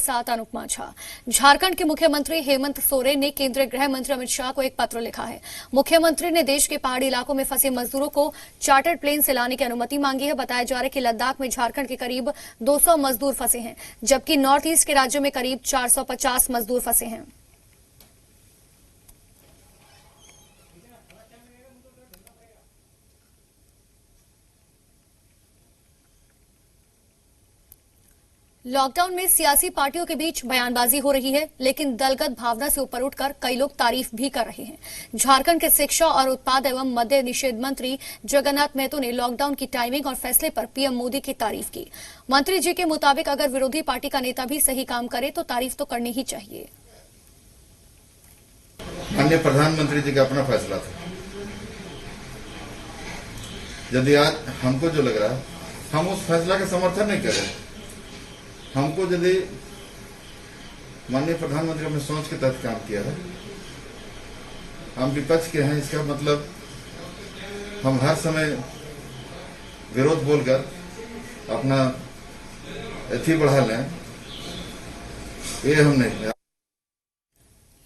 साथ अनुपमा झा। झारखंड के मुख्यमंत्री हेमंत सोरेन ने केंद्रीय गृह मंत्री अमित शाह को एक पत्र लिखा है। मुख्यमंत्री ने देश के पहाड़ी इलाकों में फंसे मजदूरों को चार्टर्ड प्लेन से लाने की अनुमति मांगी है। बताया जा रहा है कि लद्दाख में झारखंड के करीब 200 मजदूर फंसे हैं, जबकि नॉर्थ ईस्ट के राज्यों में करीब 450 मजदूर फंसे हैं। लॉकडाउन में सियासी पार्टियों के बीच बयानबाजी हो रही है, लेकिन दलगत भावना से ऊपर उठकर कई लोग तारीफ भी कर रहे हैं। झारखंड के शिक्षा और उत्पाद एवं मद्य निषेध मंत्री जगन्नाथ महतो ने लॉकडाउन की टाइमिंग और फैसले पर पीएम मोदी की तारीफ की। मंत्री जी के मुताबिक अगर विरोधी पार्टी का नेता भी सही काम करे तो तारीफ तो करनी ही चाहिए। माननीय प्रधानमंत्री जी का अपना फैसला था। यदि आज हमको जो लग रहा है हम उस फैसला का समर्थन नहीं करें, हमको यदि माननीय प्रधानमंत्री अपने सोच के तहत काम किया है, हम विपक्ष के हैं, इसका मतलब हम हर समय विरोध बोलकर अपना एथी बढ़ा लें, ये हम नहीं।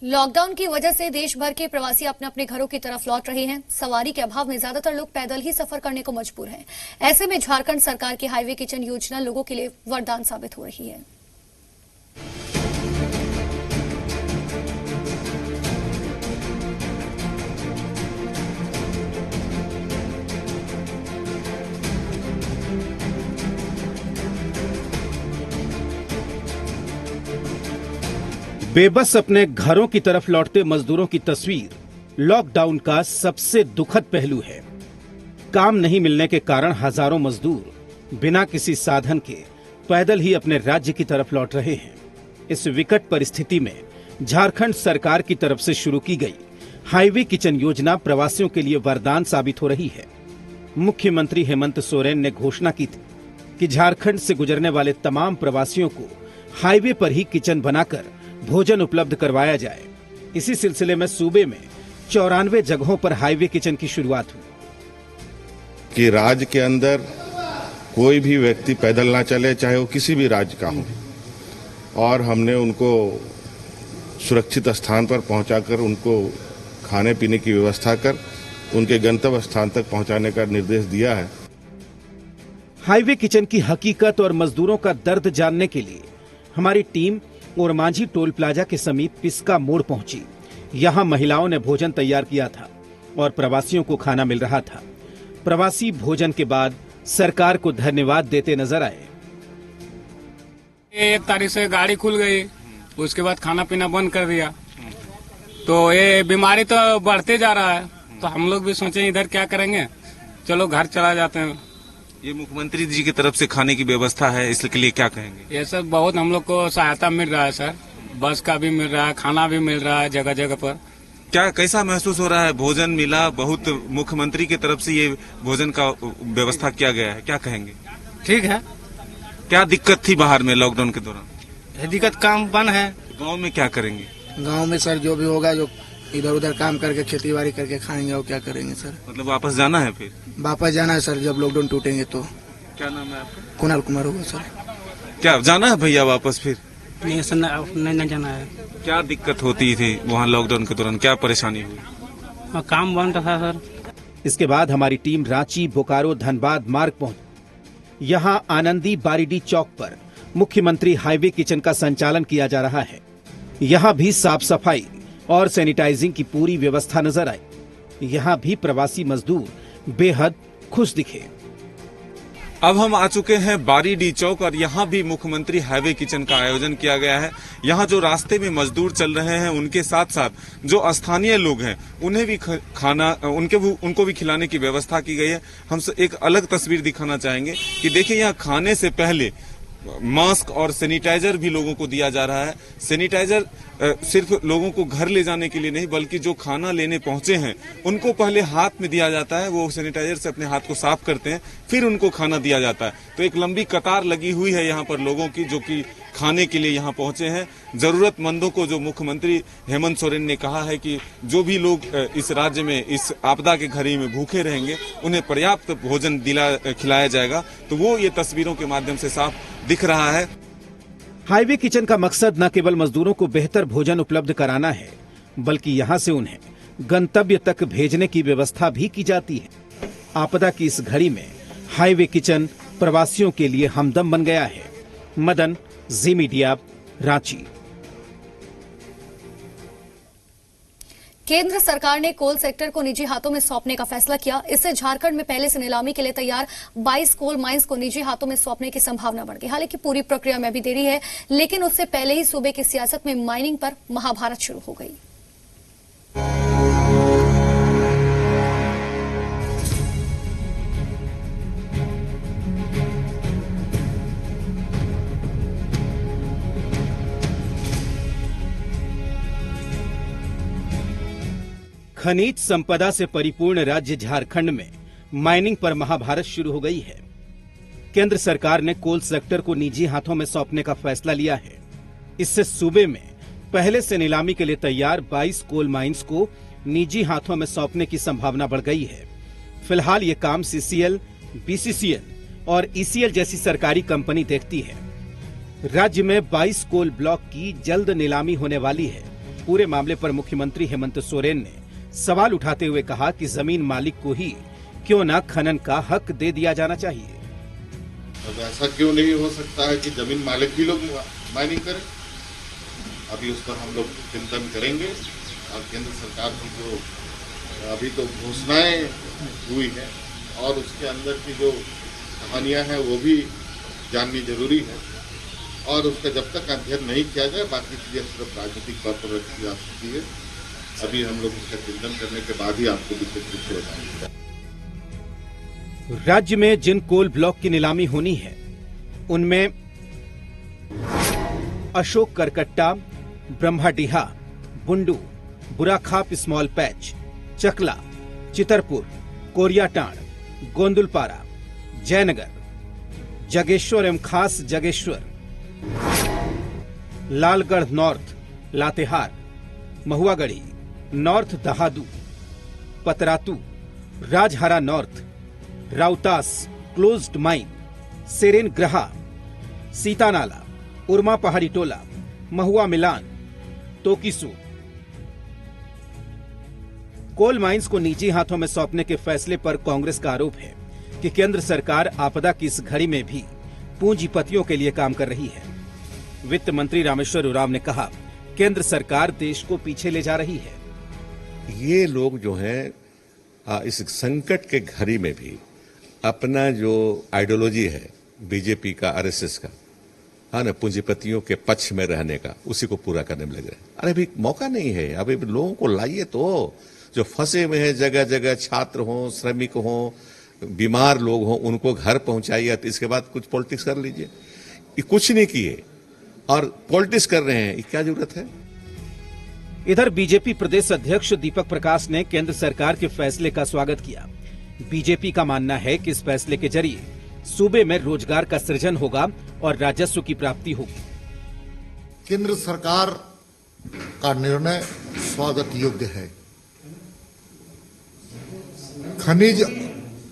लॉकडाउन की वजह से देश भर के प्रवासी अपने अपने घरों की तरफ लौट रहे हैं। सवारी के अभाव में ज्यादातर लोग पैदल ही सफर करने को मजबूर हैं। ऐसे में झारखंड सरकार की हाईवे किचन योजना लोगों के लिए वरदान साबित हो रही है। बेबस अपने घरों की तरफ लौटते मजदूरों की तस्वीर लॉकडाउन का सबसे दुखद पहलू है। काम नहीं मिलने के कारण हजारों मजदूर बिना किसी साधन के पैदल ही अपने राज्य की तरफ लौट रहे हैं। इस विकट परिस्थिति में झारखंड सरकार की तरफ से शुरू की गई हाईवे किचन योजना प्रवासियों के लिए वरदान साबित हो रही है। मुख्यमंत्री हेमंत सोरेन ने घोषणा की थी कि झारखंड से गुजरने वाले तमाम प्रवासियों को हाईवे पर ही किचन बनाकर भोजन उपलब्ध करवाया जाए। इसी सिलसिले में सूबे में 94 जगहों पर हाईवे किचन की शुरुआत हुई कि राज्य के अंदर कोई भी व्यक्ति पैदल ना चले, चाहे वो किसी भी राज्य का हो, और हमने उनको सुरक्षित स्थान पर पहुंचाकर उनको खाने पीने की व्यवस्था कर उनके गंतव्य स्थान तक पहुंचाने का निर्देश दिया है। हाईवे किचन की हकीकत और मजदूरों का दर्द जानने के लिए हमारी टीम और मांझी टोल प्लाजा के समीप पिस्का मोड़ पहुंची। यहां महिलाओं ने भोजन तैयार किया था और प्रवासियों को खाना मिल रहा था। प्रवासी भोजन के बाद सरकार को धन्यवाद देते नजर आए। 1 तारीख से गाड़ी खुल गई, उसके बाद खाना पीना बंद कर दिया, तो ये बीमारी तो बढ़ते जा रहा है। तो हम लोग भी सोचे इधर क्या करेंगे, चलो घर चला जाते हैं। ये मुख्यमंत्री जी की तरफ से खाने की व्यवस्था है, इसके लिए क्या कहेंगे? ये सब बहुत हम लोग को सहायता मिल रहा है सर, बस का भी मिल रहा है, खाना भी मिल रहा है जगह जगह पर। क्या कैसा महसूस हो रहा है? भोजन मिला, बहुत मुख्यमंत्री की तरफ से ये भोजन का व्यवस्था किया गया है, क्या कहेंगे? ठीक है। क्या दिक्कत थी बाहर में लॉकडाउन के दौरान? दिक्कत काम बंद है। गाँव में क्या करेंगे? गाँव में सर जो भी होगा, जो इधर उधर काम करके खेती बाड़ी करके खाएंगे और क्या करेंगे सर। मतलब वापस जाना है? फिर वापस जाना है सर, जब लॉकडाउन टूटेंगे तो। क्या नाम है आपका? कुणाल कुमार होगा सर। क्या जाना है भैया वापस? फिर नहीं सर, नहीं जाना है। क्या दिक्कत होती थी वहाँ लॉकडाउन के दौरान, क्या परेशानी हुई? काम बंद था सर। इसके बाद हमारी टीम रांची, बोकारो, धनबाद मार्ग पहुंची। यहां आनंदी बारीडी चौक पर मुख्यमंत्री हाईवे किचन का संचालन किया जा रहा है। यहां भी साफ सफाई और सैनिटाइजिंग की पूरी व्यवस्था नजर आई। यहां भी प्रवासी मजदूर बेहद खुश दिखे। अब हम आ चुके हैं बारीडी चौक और यहाँ भी मुख्यमंत्री हाईवे किचन का आयोजन किया गया है। यहाँ जो रास्ते में मजदूर चल रहे हैं उनके साथ साथ जो स्थानीय लोग हैं उन्हें भी खाना उनको भी खिलाने की व्यवस्था की गई है। हम एक अलग तस्वीर दिखाना चाहेंगे कि देखिए यहाँ खाने से पहले मास्क और सैनिटाइजर भी लोगों को दिया जा रहा है। सैनिटाइजर सिर्फ लोगों को घर ले जाने के लिए नहीं, बल्कि जो खाना लेने पहुंचे हैं उनको पहले हाथ में दिया जाता है। वो सैनिटाइजर से अपने हाथ को साफ करते हैं, फिर उनको खाना दिया जाता है। तो एक लंबी कतार लगी हुई है यहाँ पर लोगों की, जो कि खाने के लिए यहाँ पहुंचे हैं। जरूरतमंदों को जो मुख्यमंत्री हेमंत सोरेन ने कहा है कि जो भी लोग इस राज्य में इस आपदा के घड़ी में भूखे रहेंगे उन्हें पर्याप्त भोजन खिलाया जाएगा, तो वो ये तस्वीरों के माध्यम से साफ दिख रहा है। हाईवे किचन का मकसद न केवल मजदूरों को बेहतर भोजन उपलब्ध कराना है, बल्कि यहां से उन्हें गंतव्य तक भेजने की व्यवस्था भी की जाती है। आपदा की इस घड़ी में हाईवे किचन प्रवासियों के लिए हमदम बन गया है। मदन, जी मीडिया, रांची। केंद्र सरकार ने कोल सेक्टर को निजी हाथों में सौंपने का फैसला किया। इससे झारखंड में पहले से नीलामी के लिए तैयार 22 कोल माइंस को निजी हाथों में सौंपने की संभावना बढ़ गई। हालांकि पूरी प्रक्रिया में अभी देरी है, लेकिन उससे पहले ही सूबे की सियासत में माइनिंग पर महाभारत शुरू हो गई। खनिज संपदा से परिपूर्ण राज्य झारखंड में माइनिंग पर महाभारत शुरू हो गई है। केंद्र सरकार ने कोल सेक्टर को निजी हाथों में सौंपने का फैसला लिया है। इससे सूबे में पहले से नीलामी के लिए तैयार 22 कोल माइंस को निजी हाथों में सौंपने की संभावना बढ़ गई है। फिलहाल ये काम सीसीएल, बीसीसीएल और ईसीएल जैसी सरकारी कंपनी देखती है। राज्य में 22 कोल ब्लॉक की जल्द नीलामी होने वाली है। पूरे मामले पर मुख्यमंत्री हेमंत सोरेन ने सवाल उठाते हुए कहा कि जमीन मालिक को ही क्यों न खनन का हक दे दिया जाना चाहिए। अब ऐसा क्यों नहीं हो सकता है कि जमीन मालिक भी लोग माइनिंग करें? अभी उस पर हम लोग चिंतन करेंगे और केंद्र सरकार की जो अभी तो घोषणाएं हुई हैं और उसके अंदर की जो कहानियां हैं वो भी जाननी जरूरी है और उसका जब तक अध्ययन नहीं किया जाए बाकी चीजें सिर्फ राजनीतिक तौर पर रखी जा सकती है। अभी हम लोग इसका चिंतन करने के बाद ही आपको विशेष रूप से बताएंगे। राज्य में जिन कोल ब्लॉक की नीलामी होनी है उनमें अशोक करकट्टा, ब्रह्माडीहा, बुंडू, बुराखाप स्मॉल पैच, चकला, चितरपुर, कोरियाटांड, गोंदुलपारा, जयनगर, जगेश्वर एवं Khas Jageshwar, Lalgarh north, Latehar, Mahuagarhi, north Dahadu, Patratu, Rajhara north, Rautas closed mine, Seren Graha, Sitanala, Urma Pahari Tola, महुआ मिलान, तोकिसू। कोल माइंस को निजी हाथों में सौंपने के फैसले पर कांग्रेस का आरोप है कि केंद्र सरकार आपदा की इस घड़ी में भी पूंजीपतियों के लिए काम कर रही है। वित्त मंत्री रामेश्वर उरांव ने कहा, केंद्र सरकार देश को पीछे ले जा रही है। ये लोग जो हैं इस संकट के घड़ी में भी अपना जो आइडियोलॉजी है बीजेपी का, आरएसएस का, हाँ ना, पूंजीपतियों के पक्ष में रहने का, उसी को पूरा करने में लग रहे हैं। अरे अभी मौका नहीं है, अभी लोगों को लाइए तो, जो फंसे हुए हैं जगह जगह, छात्र हों, श्रमिक हों, बीमार लोग हों, उनको घर पहुंचाइए, तो इसके बाद कुछ पॉलिटिक्स कर लीजिए। ये कुछ नहीं किए और पॉलिटिक्स कर रहे हैं, ये क्या जरूरत है? इधर बीजेपी प्रदेश अध्यक्ष दीपक प्रकाश ने केंद्र सरकार के फैसले का स्वागत किया। बीजेपी का मानना है कि इस फैसले के जरिए सूबे में रोजगार का सृजन होगा और राजस्व की प्राप्ति होगी। केंद्र सरकार का निर्णय स्वागत योग्य है।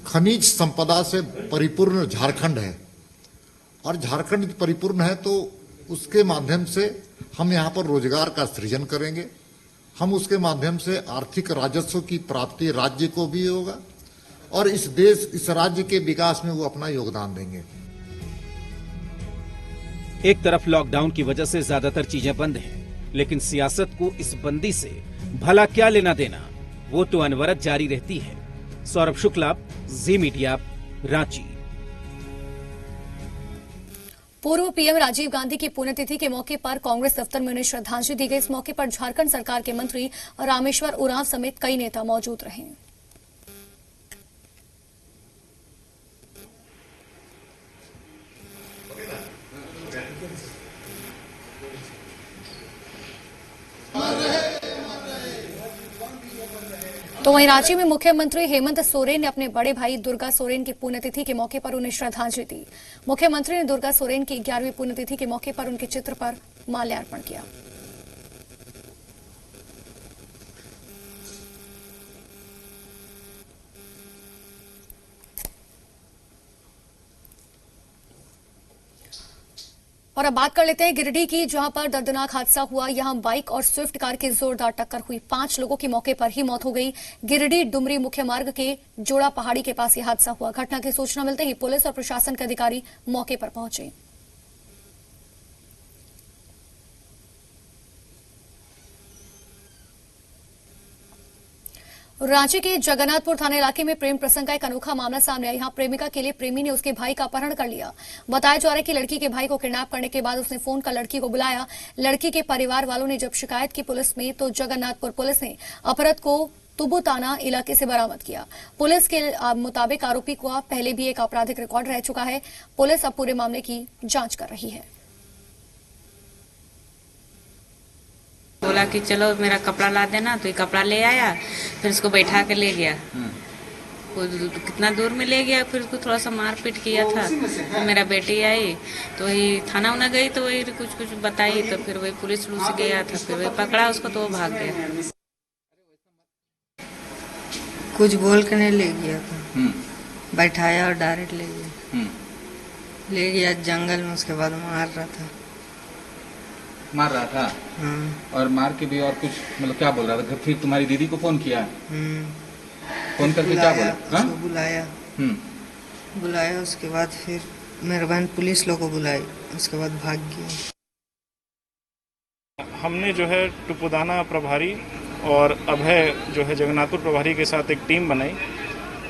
खनिज संपदा से परिपूर्ण झारखंड है और झारखंड परिपूर्ण है तो उसके माध्यम से हम यहाँ पर रोजगार का सृजन करेंगे। हम उसके माध्यम से आर्थिक राजस्व की प्राप्ति राज्य को भी होगा और इस राज्य के विकास में वो अपना योगदान देंगे। एक तरफ लॉकडाउन की वजह से ज्यादातर चीजें बंद हैं, लेकिन सियासत को इस बंदी से भला क्या लेना देना, वो तो अनवरत जारी रहती है। सौरभ शुक्ला, जी मीडिया, रांची। पूर्व पीएम राजीव गांधी की पुण्यतिथि के मौके पर कांग्रेस दफ्तर में उन्हें श्रद्धांजलि दी गई। इस मौके पर झारखंड सरकार के मंत्री रामेश्वर उरांव समेत कई नेता मौजूद रहे। तो वहीं रांची में मुख्यमंत्री हेमंत सोरेन ने अपने बड़े भाई दुर्गा सोरेन की पुण्यतिथि के मौके पर उन्हें श्रद्धांजलि दी। मुख्यमंत्री ने दुर्गा सोरेन की 11वीं पुण्यतिथि के मौके पर उनके चित्र पर माल्यार्पण किया। और अब बात कर लेते हैं गिरिडीह की, जहां पर दर्दनाक हादसा हुआ। यहां बाइक और स्विफ्ट कार की जोरदार टक्कर हुई, 5 लोगों की मौके पर ही मौत हो गई। गिरिडीह डुमरी मुख्य मार्ग के जोड़ा पहाड़ी के पास यह हादसा हुआ। घटना की सूचना मिलते ही पुलिस और प्रशासन के अधिकारी मौके पर पहुंचे। रांची के जगन्नाथपुर थाना इलाके में प्रेम प्रसंग का एक अनोखा मामला सामने आया। यहां प्रेमिका के लिए प्रेमी ने उसके भाई का अपहरण कर लिया। बताया जा रहा है कि लड़की के भाई को किडनैप करने के बाद उसने फोन कर लड़की को बुलाया। लड़की के परिवार वालों ने जब शिकायत की पुलिस में, तो जगन्नाथपुर पुलिस ने अपहृत को तुबुताना इलाके से बरामद किया। पुलिस के मुताबिक आरोपी को पहले भी एक आपराधिक रिकॉर्ड रह चुका है। पुलिस अब पूरे मामले की जांच कर रही है। बोला कि चलो मेरा कपड़ा ला देना, तो ये कपड़ा ले आया, फिर उसको बैठा के ले गया। वो कितना दूर में ले गया, फिर उसको थोड़ा सा मारपीट किया था। तो मेरा बेटी आई तो वही थाना उना गई, तो वही कुछ बताई, तो फिर वही पुलिस से गया था, फिर वही पकड़ा उसको, तो वो भाग गया। कुछ बोल के नहीं ले गया था, बैठाया और डायरेक्ट ले गया। ले गया जंगल में, उसके बाद मार रहा था। हाँ। और मार के भी और कुछ मतलब क्या बोल रहा था? फिर तुम्हारी दीदी को फोन किया? फोन करके क्या बोला? बुलाया, उसके बाद फिर मेरे बहन पुलिस लोग को बुलाई, उसके बाद भाग गया। हमने जो है टुपुदाना प्रभारी और अभय जो है जगन्नाथपुर प्रभारी के साथ एक टीम बनाई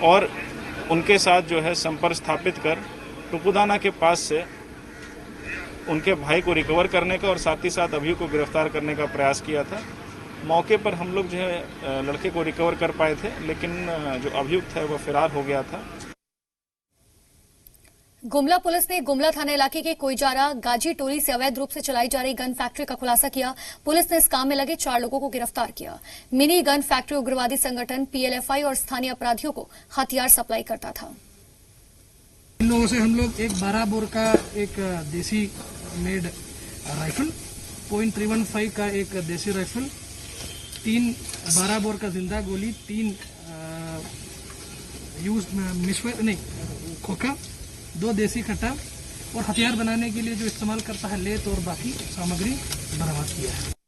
और उनके साथ जो है संपर्क स्थापित कर टुपुदाना के पास से उनके भाई को रिकवर करने का और साथ ही साथ अभियुक्त को गिरफ्तार करने का प्रयास किया था। मौके पर हम लोग जो है लड़के को रिकवर कर पाए थे, लेकिन जो अभियुक्त है वो फरार हो गया था। गुमला पुलिस ने गुमला थाना इलाके के कोईजारा गाजी टोली से अवैध रूप से चलाई जा रही गन फैक्ट्री का खुलासा किया। पुलिस ने इस काम में लगे 4 लोगों को गिरफ्तार किया। मिनी गन फैक्ट्री उग्रवादी संगठन PLFI और स्थानीय अपराधियों को हथियार सप्लाई करता था। इन लोगों से हम लोग एक 12 बोर का एक देसी मेड राइफल, .315 का एक देसी राइफल, 3 12 बोर का जिंदा गोली, 3 खोखा, 2 देसी कट्टा और हथियार बनाने के लिए जो इस्तेमाल करता है लेत और बाकी सामग्री बरामद किया है।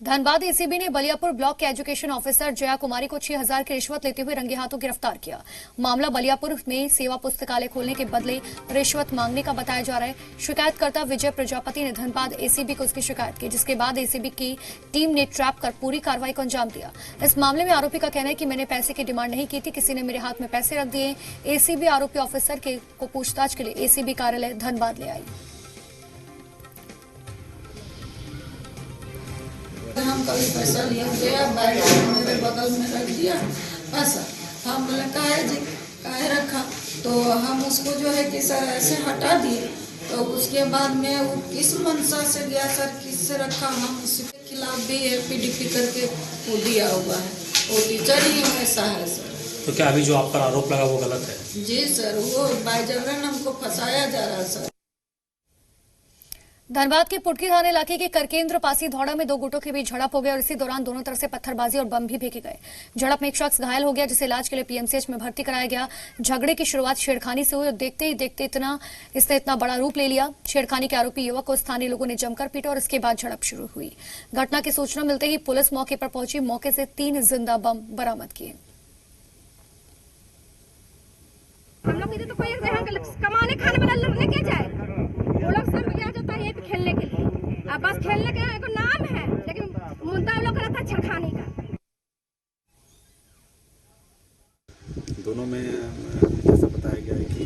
धनबाद एसीबी ने बलियापुर ब्लॉक के एजुकेशन ऑफिसर जया कुमारी को 6,000 की रिश्वत लेते हुए रंगे हाथों गिरफ्तार किया। मामला बलियापुर में सेवा पुस्तकालय खोलने के बदले रिश्वत मांगने का बताया जा रहा है। शिकायतकर्ता विजय प्रजापति ने धनबाद एसीबी को उसकी शिकायत की, जिसके बाद एसीबी की टीम ने ट्रैप कर पूरी कार्रवाई को अंजाम दिया। इस मामले में आरोपी का कहना है कि मैंने पैसे की डिमांड नहीं की थी, किसी ने मेरे हाथ में पैसे रख दिए। एसीबी आरोपी ऑफिसर को पूछताछ के लिए एसीबी कार्यालय धनबाद ले आई। हम कभी पैसा लिया गया, बैंक मेरे बगल में रख दिया पैसा। हम बोले काहे रखा, तो हम उसको जो है कि सर ऐसे हटा दिए। तो उसके बाद में वो किस मंशा से गया सर, किससे रखा, हम उसके खिलाफ भी PDP करके वो दिया हुआ है। वो टीचर ही ऐसा है सर। तो क्या अभी जो आप पर आरोप लगा वो गलत है? जी सर, वो बायजबरन हमको फंसाया जा रहा है सर। धनबाद के पुटकी थाना इलाके के करकेंद्र पासी धौड़ा में 2 गुटों के बीच झड़प हो गई और इसी दौरान दोनों तरफ से पत्थरबाजी और बम भी फेंके गए। झड़प में एक शख्स घायल हो गया, जिसे इलाज के लिए PMCH में भर्ती कराया गया। झगड़े की शुरुआत छेड़खानी से हुई और देखते ही देखते इसने इतना बड़ा रूप ले लिया। छेड़खानी के आरोपी युवक को स्थानीय लोगों ने जमकर पीटा और इसके बाद झड़प शुरू हुई। घटना की सूचना मिलते ही पुलिस मौके पर पहुंची। मौके से 3 जिंदा बम बरामद किए। हम लोग इधर तो कोई कमाने खाने वाला लड़ने के जाए, वो लोग सब मिल जाता है पे खेलने के लिए। अब बस खेलने का एक नाम है, लेकिन मुद्दा वो लोग रहता है छेड़खानी का। दोनों में जैसा बताया गया है कि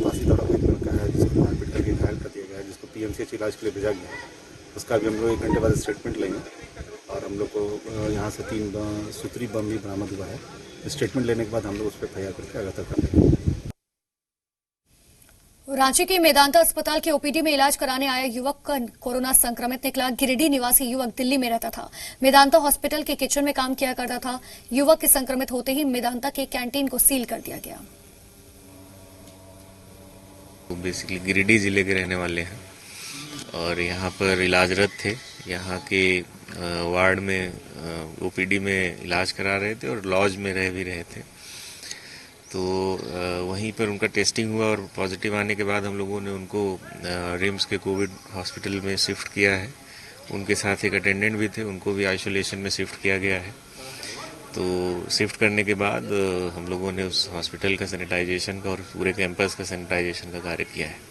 पासी दौड़ा का एक लड़का है जिसको मारपीट करके घायल कर दिया गया है, जिसको PMCH इलाज के लिए भेजा गया है। उसका भी हम लोग 1 घंटे बाद स्टेटमेंट लेंगे और हम लोग को यहाँ से 3 सूत्री बम भी बरामद हुआ है। स्टेटमेंट लेने के बाद हम लोग उस पर FIR करके आगे तक करेंगे। रांची के मेदांता अस्पताल के OPD में इलाज कराने आया युवक का कोरोना संक्रमित निकला। गिरिडीह निवासी युवक दिल्ली में रहता था, मेदांता हॉस्पिटल के किचन में काम किया करता था। युवक के संक्रमित होते ही मेदांता के कैंटीन को सील कर दिया गया। बेसिकली गिरिडीह जिले के रहने वाले हैं और यहाँ पर इलाजरत थे। यहाँ के वार्ड में OPD में इलाज करा रहे थे और लॉज में रह भी रहे थे। तो वहीं पर उनका टेस्टिंग हुआ और पॉजिटिव आने के बाद हम लोगों ने उनको रिम्स के कोविड हॉस्पिटल में शिफ्ट किया है। उनके साथ एक अटेंडेंट भी थे, उनको भी आइसोलेशन में शिफ्ट किया गया है। तो शिफ्ट करने के बाद हम लोगों ने उस हॉस्पिटल का सैनिटाइजेशन का और पूरे कैंपस का सैनिटाइजेशन का कार्य किया है।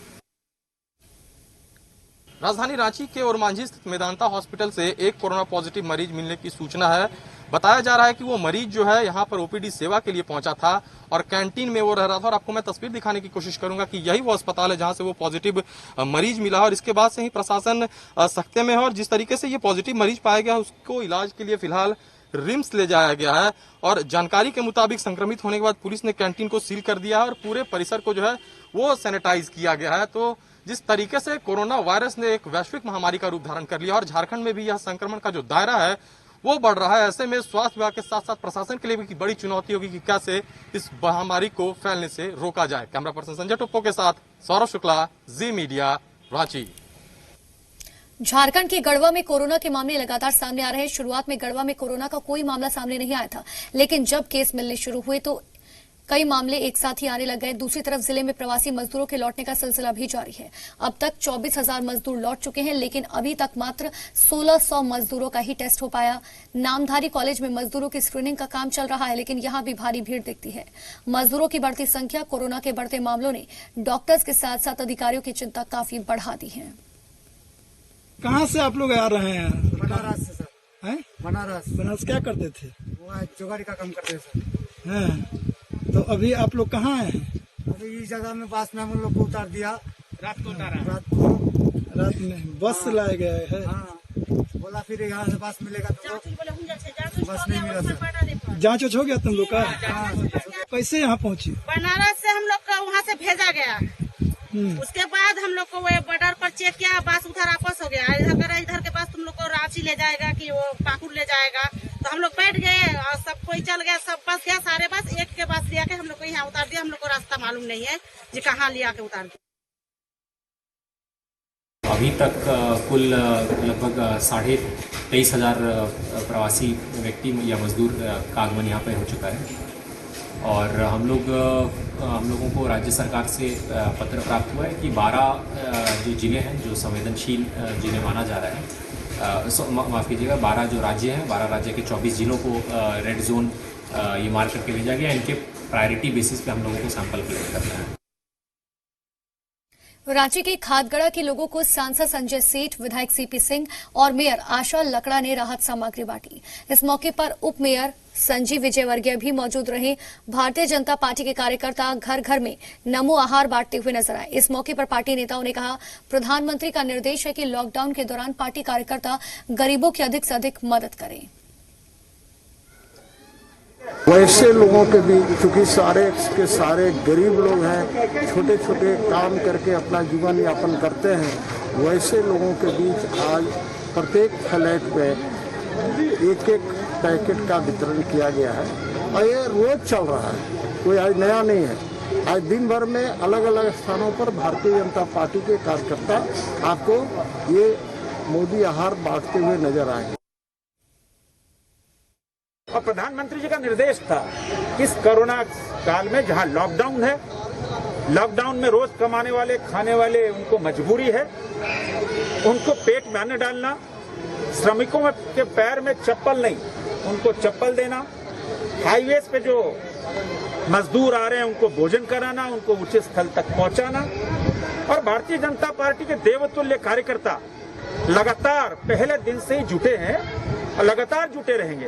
राजधानी रांची के ओरमांझी स्थित मेदांता हॉस्पिटल से एक कोरोना पॉजिटिव मरीज मिलने की सूचना है। बताया जा रहा है कि वो मरीज जो है यहाँ पर ओपीडी सेवा के लिए पहुंचा था और कैंटीन में वो रह रहा था। और आपको मैं तस्वीर दिखाने की कोशिश करूंगा कि यही वो अस्पताल है जहां से वो पॉजिटिव मरीज मिला और इसके बाद से ही प्रशासन सख्ते में है। और जिस तरीके से ये पॉजिटिव मरीज पाया गया उसको इलाज के लिए फिलहाल रिम्स ले जाया गया है। और जानकारी के मुताबिक संक्रमित होने के बाद पुलिस ने कैंटीन को सील कर दिया है और पूरे परिसर को जो है वो सैनिटाइज किया गया है। तो जिस तरीके से कोरोना वायरस ने एक वैश्विक महामारी का रूप धारण कर लिया और झारखंड में भी यह संक्रमण का जो दायरा है वो बढ़ रहा है, ऐसे में स्वास्थ्य विभाग के साथ साथ प्रशासन के लिए भी बड़ी चुनौती होगी कि कैसे इस महामारी को फैलने से रोका जाए। कैमरा पर्सन संजय टोप्पो के साथ सौरभ शुक्ला, जी मीडिया, रांची। झारखंड के गढ़वा में कोरोना के मामले लगातार सामने आ रहे हैं। शुरुआत में गढ़वा में कोरोना का कोई मामला सामने नहीं आया था, लेकिन जब केस मिलने शुरू हुए तो कई मामले एक साथ ही आने लग गए। दूसरी तरफ जिले में प्रवासी मजदूरों के लौटने का सिलसिला भी जारी है। अब तक 24,000 मजदूर लौट चुके हैं, लेकिन अभी तक मात्र 1,600 मजदूरों का ही टेस्ट हो पाया। नामधारी कॉलेज में मजदूरों की स्क्रीनिंग का काम चल रहा है, लेकिन यहां भी भारी भीड़ दिखती है। मजदूरों की बढ़ती संख्या, कोरोना के बढ़ते मामलों ने डॉक्टर्स के साथ साथ अधिकारियों की चिंता काफी बढ़ा दी है। कहाँ से आप लोग आ रहे हैं? बनारस से सर। हैं? बनारस क्या करते थे? वो चौगाड़ी का काम करते थे सर। हैं? तो अभी आप लोग कहाँ आए हैं? अभी इस जगह में बस में हम लोग को उतार दिया। रात को उतारा? रात में बस से लाए गए हैं। हाँ, बोला फिर यहाँ से बस मिलेगा तो बस नहीं मिला सर। जाँच हो गया तुम लोग का? कैसे यहाँ पहुँची? बनारस से हम लोग को वहाँ से भेजा गया। उसके बाद हम लोग को वो बॉर्डर पर चेक किया, बस उधर वापस हो गया। इधर के पास तुम लोग को रांची ले जाएगा कि वो पाकुड़ ले जाएगा, तो हम लोग बैठ गए और सब कोई चल गया, सब बस गया, सारे बस एक के बस लिया के हम लोग को यहाँ उतार दिया। हम लोग को रास्ता मालूम नहीं है जी कहाँ लिया के उतार दिया। अभी तक कुल लगभग 23,500 प्रवासी व्यक्ति या मजदूर का आगमन यहाँ पे हो चुका है। और हम लोगों को राज्य सरकार से पत्र प्राप्त हुआ है कि 12 जो जिले हैं जो संवेदनशील जिले माना जा रहा है, माफ़ कीजिएगा, 12 जो राज्य हैं, 12 राज्य के 24 जिलों को रेड जोन ये मार्क करके भेजा गया। इनके प्रायोरिटी बेसिस पे हम लोगों को सैंपल कलेक्ट करना है। रांची के खादगड़ा के लोगों को सांसद संजय सेठ, विधायक सीपी सिंह और मेयर आशा लकड़ा ने राहत सामग्री बांटी। इस मौके पर उप मेयर संजीव विजयवर्गीय भी मौजूद रहे। भारतीय जनता पार्टी के कार्यकर्ता घर घर में नमो आहार बांटते हुए नजर आए। इस मौके पर पार्टी नेताओं ने कहा, प्रधानमंत्री का निर्देश है कि लॉकडाउन के दौरान पार्टी कार्यकर्ता गरीबों की अधिक से अधिक मदद करें। वैसे लोगों के भी, चूंकि सारे के सारे गरीब लोग हैं, छोटे छोटे काम करके अपना जीवन यापन करते हैं, वैसे लोगों के बीच आज प्रत्येक फ्लैट पे एक एक पैकेट का वितरण किया गया है और ये रोज चल रहा है, कोई आज नया नहीं है। आज दिन भर में अलग अलग स्थानों पर भारतीय जनता पार्टी के कार्यकर्ता आपको ये मोदी आहार बांटते हुए नजर आएंगे। और प्रधानमंत्री जी का निर्देश था इस कोरोना काल में जहां लॉकडाउन है, लॉकडाउन में रोज कमाने वाले खाने वाले उनको मजबूरी है, उनको पेट में अन्न डालना, श्रमिकों के पैर में चप्पल नहीं उनको चप्पल देना, हाईवेज पे जो मजदूर आ रहे हैं उनको भोजन कराना, उनको उचित स्थल तक पहुंचाना। और भारतीय जनता पार्टी के देवतुल्य कार्यकर्ता लगातार पहले दिन से ही जुटे हैं और लगातार जुटे रहेंगे।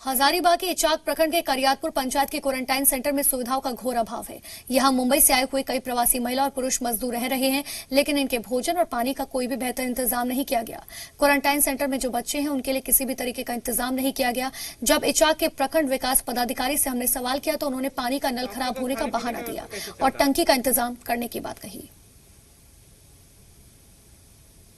हजारीबाग के इचाक प्रखंड के करियातपुर पंचायत के क्वारंटाइन सेंटर में सुविधाओं का घोर अभाव है। यहां मुंबई से आए हुए कई प्रवासी महिला और पुरुष मजदूर रह रहे हैं, लेकिन इनके भोजन और पानी का कोई भी बेहतर इंतजाम नहीं किया गया। क्वारंटाइन सेंटर में जो बच्चे हैं उनके लिए किसी भी तरीके का इंतजाम नहीं किया गया। जब इचाक के प्रखंड विकास पदाधिकारी से हमने सवाल किया तो उन्होंने पानी का नल खराब होने का बहाना दिया और टंकी का इंतजाम करने की बात कही।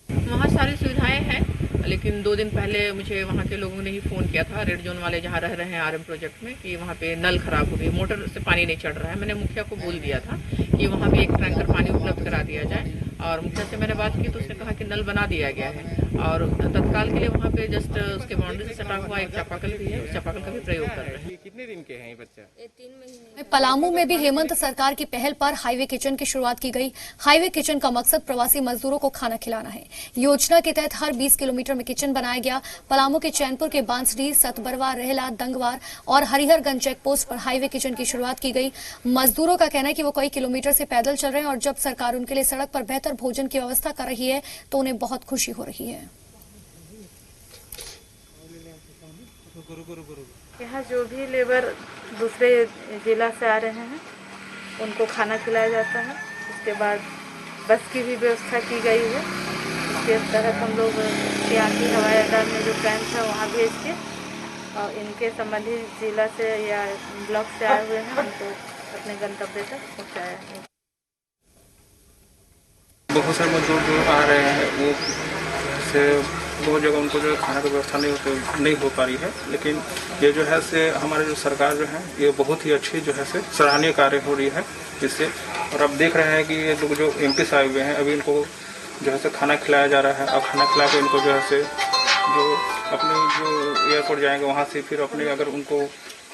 वहाँ सारी सुविधाएं हैं, लेकिन 2 दिन पहले मुझे वहाँ के लोगों ने ही फ़ोन किया था, रेड जोन वाले जहाँ रह रहे हैं आरएम प्रोजेक्ट में, कि वहाँ पे नल खराब हो गई, मोटर से पानी नहीं चढ़ रहा है। मैंने मुखिया को बोल दिया था कि वहाँ भी एक टैंकर पानी उपलब्ध करा दिया जाए और मुखिया से मैंने बात की तो उसने कहा कि नल बना दिया गया है और तत्काल के लिए वहाँ पे जस्ट उसके बाउंड्री से सटा हुआ एक चापाकल भी है, उस चापाकल का भी प्रयोग कर रहे हैं। कितने दिन के हैं ये बच्चा? 3 महीने। पलामू में भी हेमंत सरकार की पहल पर हाईवे किचन की शुरुआत की गई। हाईवे किचन का मकसद प्रवासी मजदूरों को खाना खिलाना है। योजना के तहत हर 20 किलोमीटर में किचन बनाया गया। पलामू के चैनपुर के बांसडीह, सतबरवा, रेहला, दंगवार और हरिहरगंज चेक पोस्ट पर हाईवे किचन की शुरुआत की गई। मजदूरों का कहना है कि वो कई किलोमीटर से पैदल चल रहे हैं और जब सरकार उनके लिए सड़क पर बेहतर भोजन की व्यवस्था कर रही है तो उन्हें बहुत खुशी हो रही है। यहाँ जो भी लेबर दूसरे जिला से आ रहे हैं उनको खाना खिलाया जाता है। उसके बाद बस की भी व्यवस्था की गई है। इसके तहत हम लोग सियासी हवाई अड्डा में जो कैंप है वहाँ भेज के और इनके संबंधित जिला से या ब्लॉक से आए हुए हैं उनको अपने गंतव्य तक पहुँचाया है। बहुत सारे मजदूर जो आ रहे हैं वो से बहुत जगह उनको जो है खाने की व्यवस्था नहीं हो पा रही है, लेकिन ये जो है से हमारे जो सरकार जो है ये बहुत ही अच्छी जो है से सराहनीय कार्य हो रही है इससे। और अब देख रहे हैं कि ये लोग जो एमपी आए हुए हैं अभी इनको जो है से खाना खिलाया जा रहा है और खाना खिला के इनको जो है से जो अपने जो एयरपोर्ट जाएंगे वहाँ से फिर अपने अगर उनको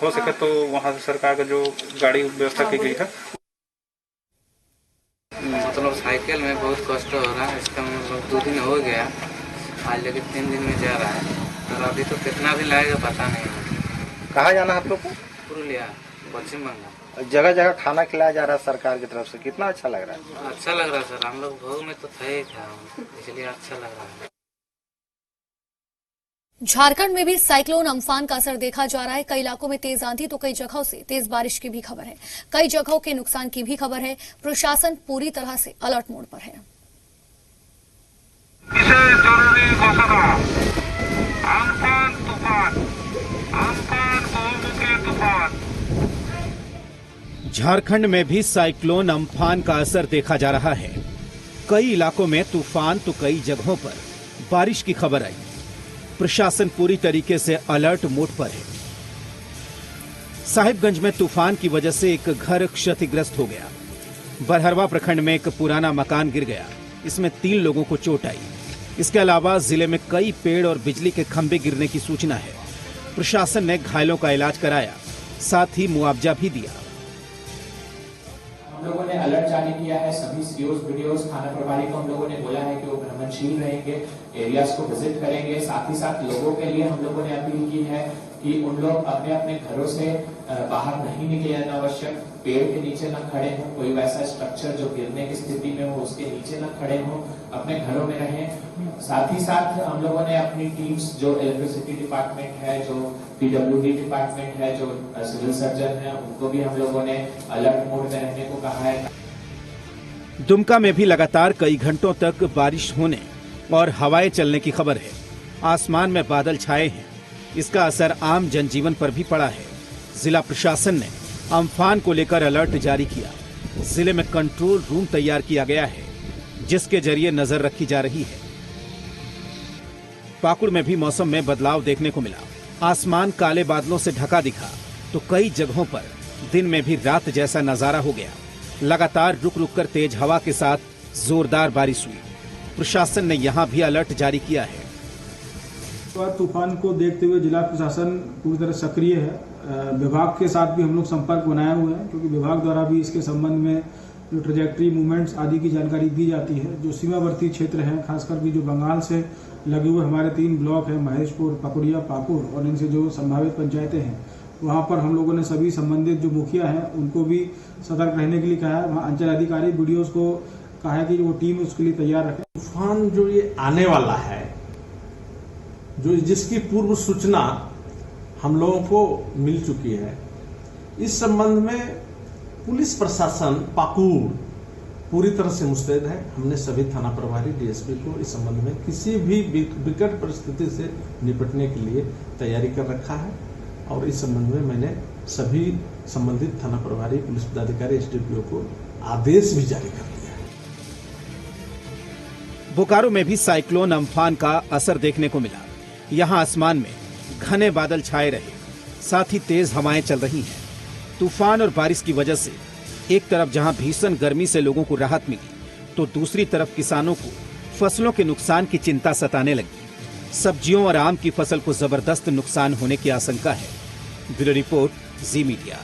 हो सके तो वहाँ से सरकार का जो गाड़ी व्यवस्था की गई है। मतलब साइकिल में बहुत कष्ट हो रहा है। इसका मतलब 2 दिन हो गया, आज लेकिन 3 दिन में जा रहा है और अभी तो कितना भी लागेगा पता नहीं। कहाँ जाना है आप लोग को? पुरुलिया, पश्चिम बंगाल। जगह जगह खाना खिलाया जा रहा है सरकार की तरफ से, कितना अच्छा लग रहा है? अच्छा लग रहा है सर, हम लोग भोग में तो थे ही था, इसलिए अच्छा लग रहा है। झारखंड में भी साइक्लोन अम्फान का असर देखा जा रहा है। कई इलाकों में तेज आंधी तो कई जगहों से तेज बारिश की भी खबर है। कई जगहों के नुकसान की भी खबर है। प्रशासन पूरी तरह से अलर्ट मोड पर है। झारखंड में भी साइक्लोन अम्फान का असर देखा जा रहा है। कई इलाकों में तूफान तो कई जगहों पर बारिश की खबर आई। प्रशासन पूरी तरीके से अलर्ट मोड पर है। साहिबगंज में तूफान की वजह से एक घर क्षतिग्रस्त हो गया। बरहरवा प्रखंड में एक पुराना मकान गिर गया, इसमें 3 लोगों को चोट आई। इसके अलावा जिले में कई पेड़ और बिजली के खंभे गिरने की सूचना है। प्रशासन ने घायलों का इलाज कराया, साथ ही मुआवजा भी दिया। हम लोगों ने अलर्ट जारी किया है। सभी सीओस, बीडीओस, थाना प्रभारी को हम लोगों ने बोला है कि वो भ्रमणशील रहेंगे, एरियाज को विजिट करेंगे। साथ ही साथ लोगों के लिए हम लोगों ने अपील की है कि उन लोग अपने अपने घरों से बाहर नहीं निकले अनावश्यक, पेड़ के नीचे न खड़े हों, कोई वैसा स्ट्रक्चर जो गिरने की स्थिति में हो उसके नीचे न खड़े हों, अपने घरों में रहें। साथ ही साथ हम लोगों ने अपनी टीम्स जो इलेक्ट्रिसिटी डिपार्टमेंट है, जो पीडब्ल्यूडी डिपार्टमेंट है, जो सिविल सर्जन है, उनको भी हम लोगों ने अलर्ट मोड में रहने को कहा है। दुमका में भी लगातार कई घंटों तक बारिश होने और हवाएं चलने की खबर है। आसमान में बादल छाए हैं, इसका असर आम जनजीवन पर भी पड़ा है। जिला प्रशासन ने अम्फान को लेकर अलर्ट जारी किया। जिले में कंट्रोल रूम तैयार किया गया है, जिसके जरिए नजर रखी जा रही है। पाकुड़ में भी मौसम में बदलाव देखने को मिला। आसमान काले बादलों से ढका दिखा तो कई जगहों पर दिन में भी रात जैसा नजारा हो गया। लगातार रुक रुक कर तेज हवा के साथ जोरदार बारिश हुई। प्रशासन ने यहां भी अलर्ट जारी किया है। तूफान को देखते हुए जिला प्रशासन पूरी तरह सक्रिय है। विभाग के साथ भी हम लोग संपर्क बनाए हुए हैं, क्योंकि विभाग द्वारा भी इसके संबंध में जो ट्रेजेक्ट्री मूवमेंट्स आदि की जानकारी दी जाती है। जो सीमावर्ती क्षेत्र हैं, खासकर भी जो बंगाल से लगे हुए हमारे 3 ब्लॉक हैं, महेशपुर, पकुड़िया, पाकुड़, और इनसे जो संभावित पंचायतें हैं, वहाँ पर हम लोगों ने सभी संबंधित जो मुखिया हैं उनको भी सतर्क रहने के लिए कहा है। वहाँ अंचल अधिकारी बीडीओ को कहा है कि वो टीम उसके लिए तैयार रखें। तूफान जो ये आने वाला है, जो जिसकी पूर्व सूचना हम लोगों को मिल चुकी है, इस संबंध में पुलिस प्रशासन पाकुड़ पूरी तरह से मुस्तैद है। हमने सभी थाना प्रभारी, डीएसपी को इस संबंध में किसी भी विकट परिस्थिति से निपटने के लिए तैयारी कर रखा है। और इस संबंध में मैंने सभी संबंधित थाना प्रभारी, पुलिस पदाधिकारी, एसडीपीओ को आदेश भी जारी कर दिया है। बोकारो में भी साइक्लोन अम्फान का असर देखने को मिला। यहाँ आसमान में घने बादल छाए रहे, साथ ही तेज हवाएं चल रही हैं। तूफान और बारिश की वजह से एक तरफ जहां भीषण गर्मी से लोगों को राहत मिली, तो दूसरी तरफ किसानों को फसलों के नुकसान की चिंता सताने लगी। सब्जियों और आम की फसल को जबरदस्त नुकसान होने की आशंका है। ब्यूरो रिपोर्ट, जी मीडिया।